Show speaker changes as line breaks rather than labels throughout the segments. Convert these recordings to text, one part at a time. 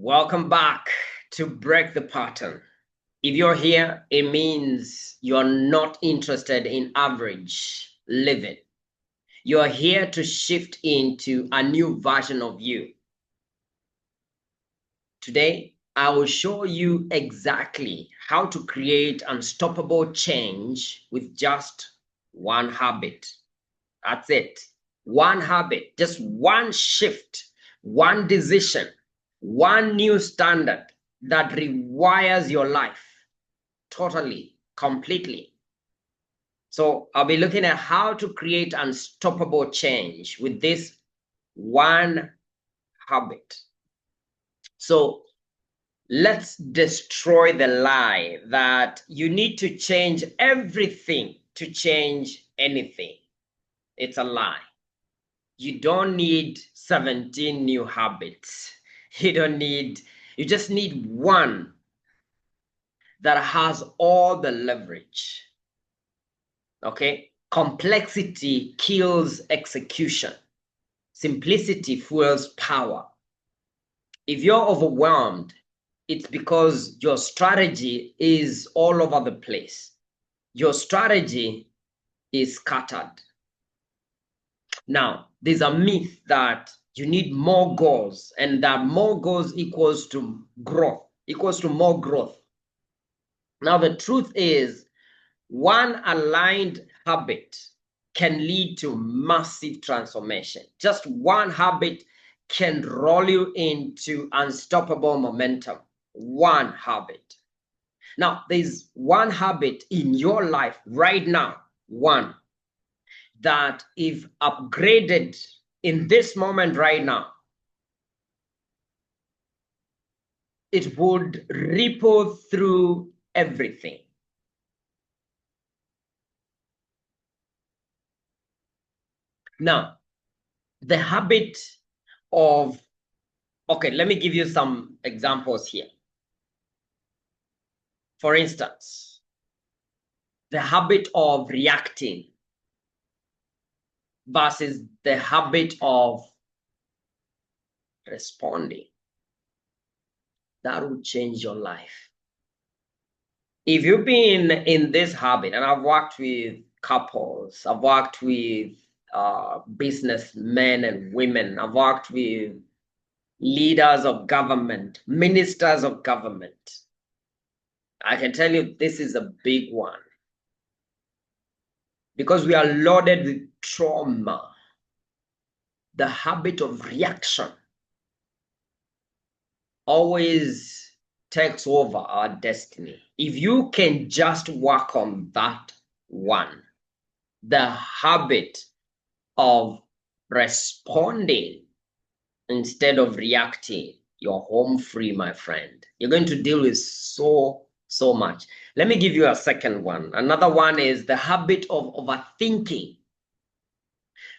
Welcome back to Break the Pattern. If you're here, it means you're not interested in average living. You're here to shift into a new version of you. Today, I will show you exactly how to create unstoppable change with just one habit. That's it. One habit, just one shift, one decision, one new standard that rewires your life totally, completely. So I'll be looking at how to create unstoppable change with this one habit. So let's destroy the lie that you need to change everything to change anything. It's a lie. You don't need 17 new habits. You just need one that has all the leverage. Okay? Complexity kills execution. Simplicity fuels power. If you're overwhelmed, it's because your strategy is all over the place. Your strategy is scattered. Now, there's a myth that you need more goals and that more goals equals to growth, equals to more growth. Now, the truth is, one aligned habit can lead to massive transformation. Just one habit can roll you into unstoppable momentum. One habit. Now, there's one habit in your life right now, one, that if upgraded in this moment right now, it would ripple through everything. Now, the habit of, okay, let me give you some examples here. For instance, the habit of reacting versus the habit of responding. That will change your life. If you've been in this habit, and I've worked with couples, I've worked with businessmen and women, I've worked with leaders of government, ministers of government. I can tell you this is a big one. Because we are loaded with trauma, the habit of reaction always takes over our destiny. If you can just work on that one, the habit of responding instead of reacting, you're home free, my friend. You're going to deal with so much. Let me give you a second one. Another one is the habit of overthinking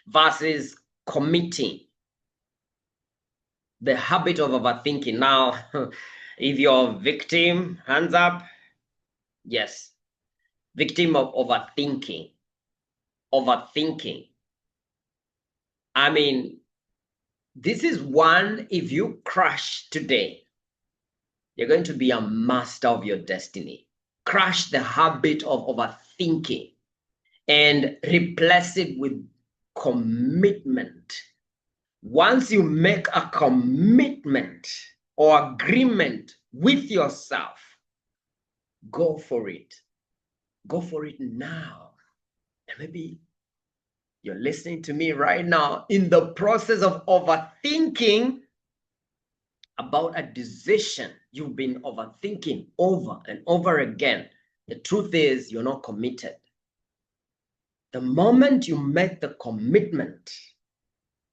versus committing. The habit of overthinking. Now, if you're a victim, hands up. Yes. Victim of overthinking. Overthinking. I mean, this is one, if you crash today, you're going to be a master of your destiny. Crush the habit of overthinking and replace it with commitment. Once you make a commitment or agreement with yourself, go for it. Go for it now. And maybe you're listening to me right now in the process of overthinking about a decision you've been overthinking over and over again. The truth is, you're not committed. The moment you make the commitment,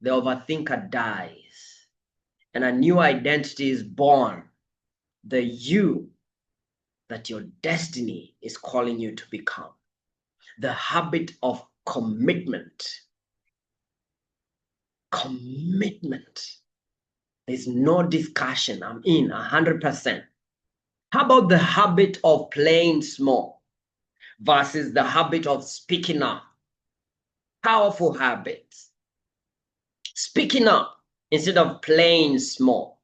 the overthinker dies and a new identity is born. The you that your destiny is calling you to become. The habit of commitment. Commitment. There's no discussion. I'm in 100%. How about the habit of playing small versus the habit of speaking up? Powerful habits. Speaking up instead of playing small.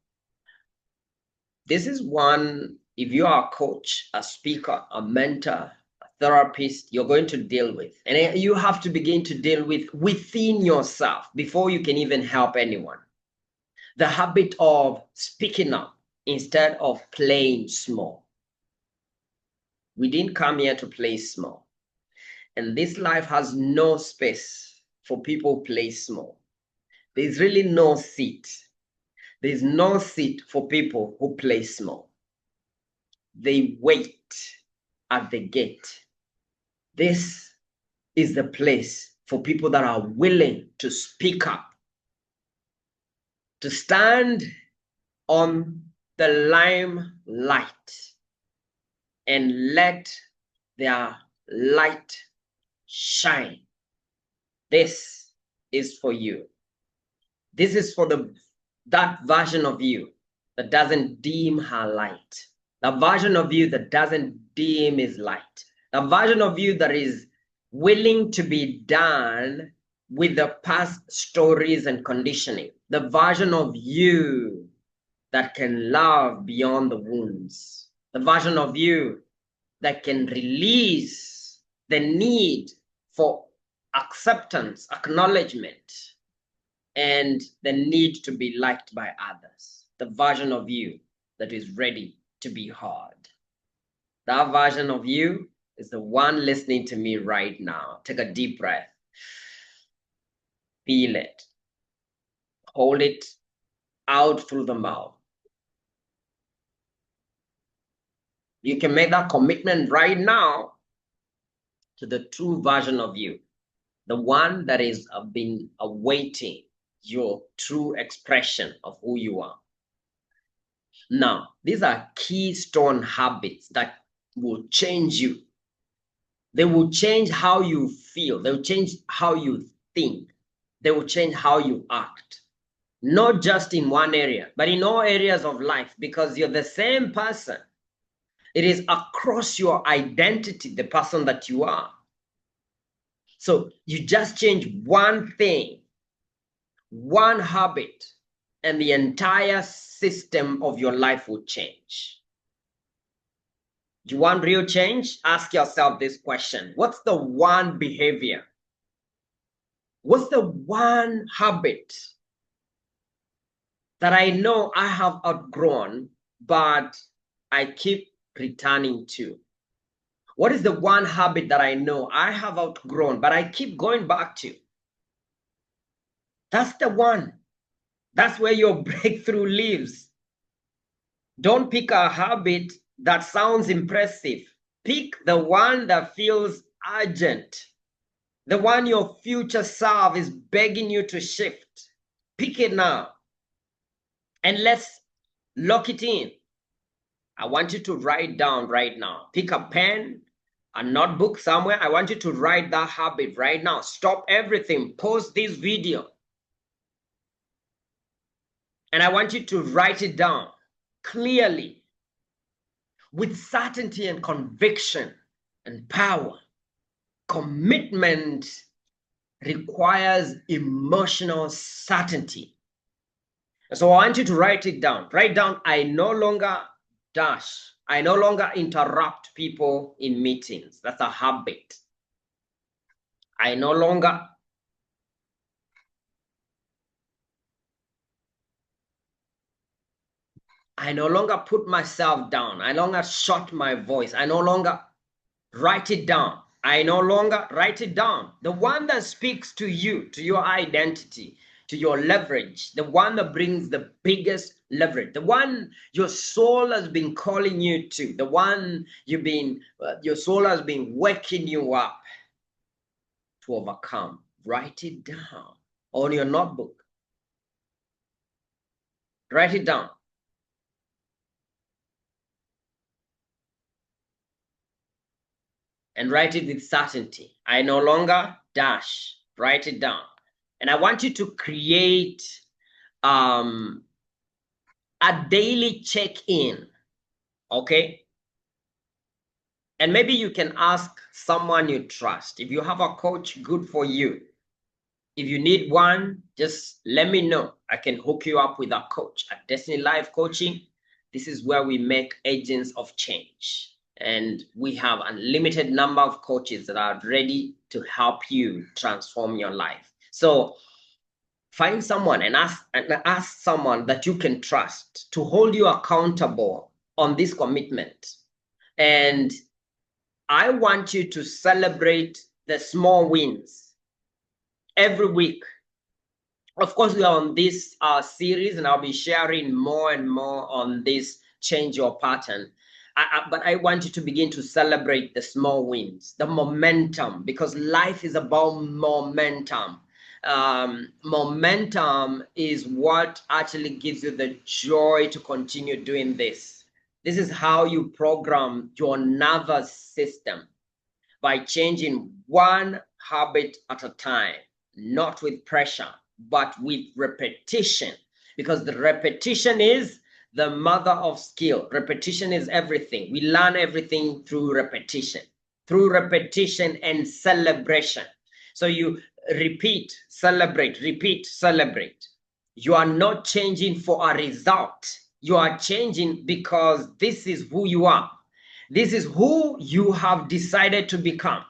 This is one, if you are a coach, a speaker, a mentor, a therapist, you're going to deal with. And you have to begin to deal with within yourself before you can even help anyone. The habit of speaking up instead of playing small. We didn't come here to play small. And this life has no space for people who play small. There's really no seat. There's no seat for people who play small. They wait at the gate. This is the place for people that are willing to speak up, to stand on the limelight and let their light shine. This is for you. This is for that version of you that doesn't dim her light. The version of you that doesn't dim his light. The version of you that is willing to be done with the past stories and conditioning. The version of you that can love beyond the wounds. The version of you that can release the need for acceptance, acknowledgement, and the need to be liked by others. The version of you that is ready to be heard. That version of you is the one listening to me right now. Take a deep breath. Feel it. Hold it out through the mouth. You can make that commitment right now to the true version of you, the one that is been awaiting your true expression of who you are. Now, these are keystone habits that will change you. They will change how you feel. They will change how you think. They will change how you act. Not just in one area, but in all areas of life, because you're the same person. It is across your identity, the person that you are. So you just change one thing, one habit, and the entire system of your life will change. Do you want real change? Ask yourself this question. What's the one behavior? What's the one habit that I know I have outgrown, but I keep returning to? What is the one habit that I know I have outgrown, but I keep going back to? That's the one. That's where your breakthrough lives. Don't pick a habit that sounds impressive. Pick the one that feels urgent. The one your future self is begging you to shift. Pick it now. And let's lock it in. I want you to write down right now. Pick a pen, a notebook somewhere. I want you to write that habit right now. Stop everything. Pause this video. And I want you to write it down clearly, with certainty and conviction and power. Commitment requires emotional certainty. So I want you to write it down. Write down, I no longer dash. I no longer interrupt people in meetings. That's a habit. I no longer put myself down. I no longer shut my voice. I no longer write it down. I no longer write it down. The one that speaks to you, to your identity, to your leverage, the one that brings the biggest leverage, the one your soul has been calling you to, the one your soul has been waking you up to overcome. Write it down on your notebook. Write it down. And write it with certainty. I no longer dash. Write it down. And I want you to create a daily check-in, okay? And maybe you can ask someone you trust. If you have a coach, good for you. If you need one, just let me know. I can hook you up with a coach at Destiny Life Coaching. This is where we make agents of change. And we have a limited number of coaches that are ready to help you transform your life. So find someone and ask someone that you can trust to hold you accountable on this commitment. And I want you to celebrate the small wins every week. Of course, we are on this series, and I'll be sharing more and more on this change your pattern. But I want you to begin to celebrate the small wins, the momentum, because life is about momentum. Momentum is what actually gives you the joy to continue doing this. This is how you program your nervous system, by changing one habit at a time, not with pressure, but with repetition, because the repetition is the mother of skill. Repetition is everything. We learn everything through repetition and celebration. So you repeat, celebrate, repeat, celebrate. You are not changing for a result. You are changing because this is who you are. This is who you have decided to become.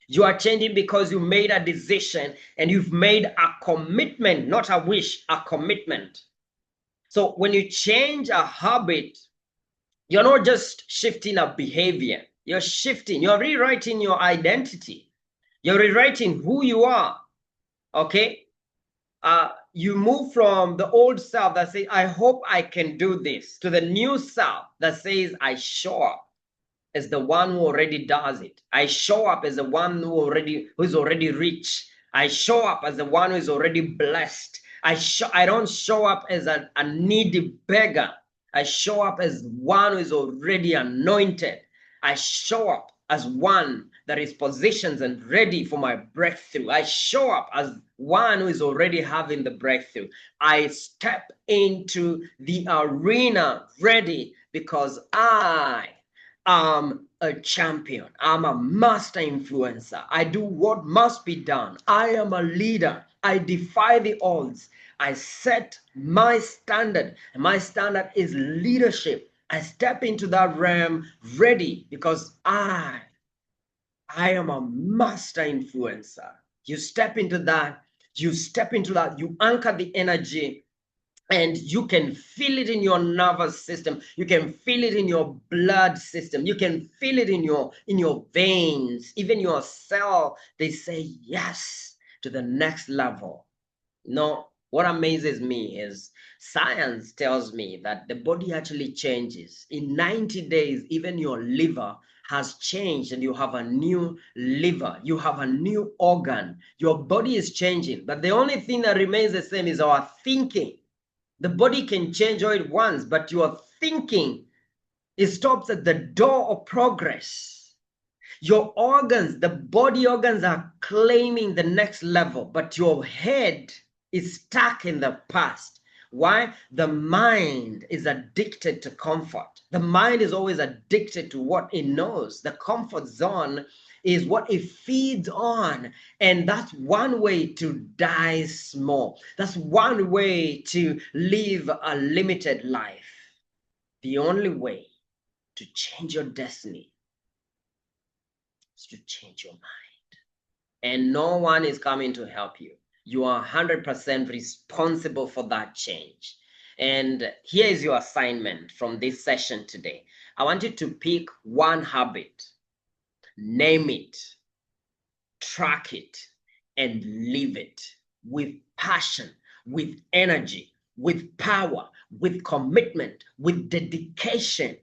You are changing because you made a decision and you've made a commitment, not a wish, a commitment. So when you change a habit, you're not just shifting a behavior. You're shifting, you're rewriting your identity. You're rewriting who you are, okay? You move from the old self that says, I hope I can do this, to the new self that says, I show up as the one who already does it. I show up as the one who's already rich. I show up as the one who is already blessed. I don't show up as a needy beggar. I show up as one who is already anointed. I show up as one that is positioned and ready for my breakthrough. I show up as one who is already having the breakthrough. I step into the arena ready because I am a champion. I'm a master influencer. I do what must be done. I am a leader. I defy the odds. I set my standard, and my standard is leadership. I step into that realm ready because I am a master influencer. You step into that, you anchor the energy, and you can feel it in your nervous system. You can feel it in your blood system. You can feel it in your veins, even your cell. They say yes to the next level. No, what amazes me is science tells me that the body actually changes. In 90 days, even your liver has changed and you have a new liver. You have a new organ. Your body is changing. But the only thing that remains the same is our thinking. The body can change all it wants, but your thinking, it stops at the door of progress. Your organs, the body organs are claiming the next level, but your head is stuck in the past. Why? The mind is addicted to comfort. The mind is always addicted to what it knows. The comfort zone is what it feeds on. And that's one way to die small. That's one way to live a limited life. The only way to change your destiny is to change your mind. And no one is coming to help you. You are 100% responsible for that change. And here is your assignment from this session today. I want you to pick one habit, name it, track it, and live it with passion, with energy, with power, with commitment, with dedication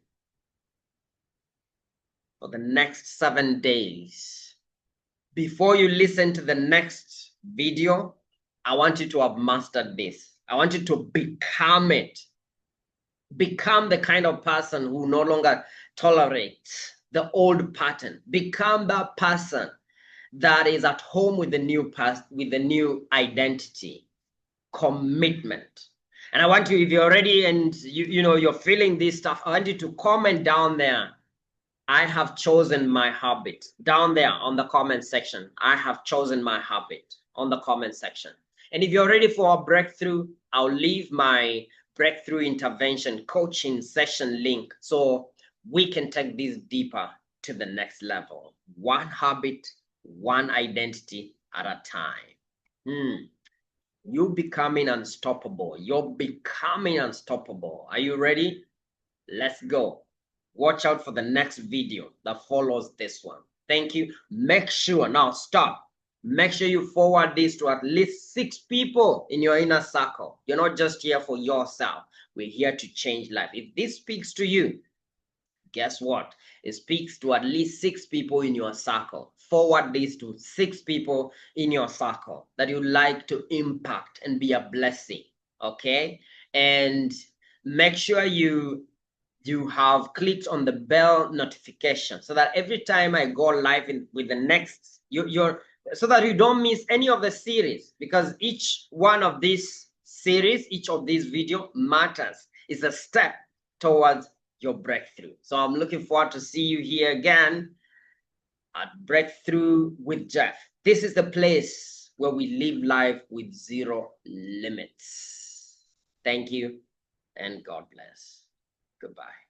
for the next 7 days. Before you listen to the next video, I want you to have mastered this. I want you to become it. Become the kind of person who no longer tolerates the old pattern. Become that person that is at home with the new past, with the new identity, commitment. And I want you, if you're ready and you're feeling this stuff, I want you to comment down there. I have chosen my habit. Down there on the comment section, I have chosen my habit on the comment section. And if you're ready for a breakthrough, I'll leave my breakthrough intervention coaching session link so we can take this deeper to the next level. One habit, one identity at a time. You becoming unstoppable. You're becoming unstoppable. Are you ready? Let's go. Watch out for the next video that follows this one. Thank you. Make sure, now stop. Make sure you forward this to at least 6 people in your inner circle. You're not just here for yourself. We're here to change life. If this speaks to you, guess what? It speaks to at least 6 people in your circle. Forward this to 6 people in your circle that you like to impact and be a blessing. Okay? And make sure you have clicked on the bell notification so that every time I go live with the next, you're so that you don't miss any of the series, because each one of these series, each of these video matters. It's a step towards your breakthrough. So I'm looking forward to see you here again at Breakthrough with Jeff. This is the place where we live life with 0 limits. Thank you and God bless. Goodbye.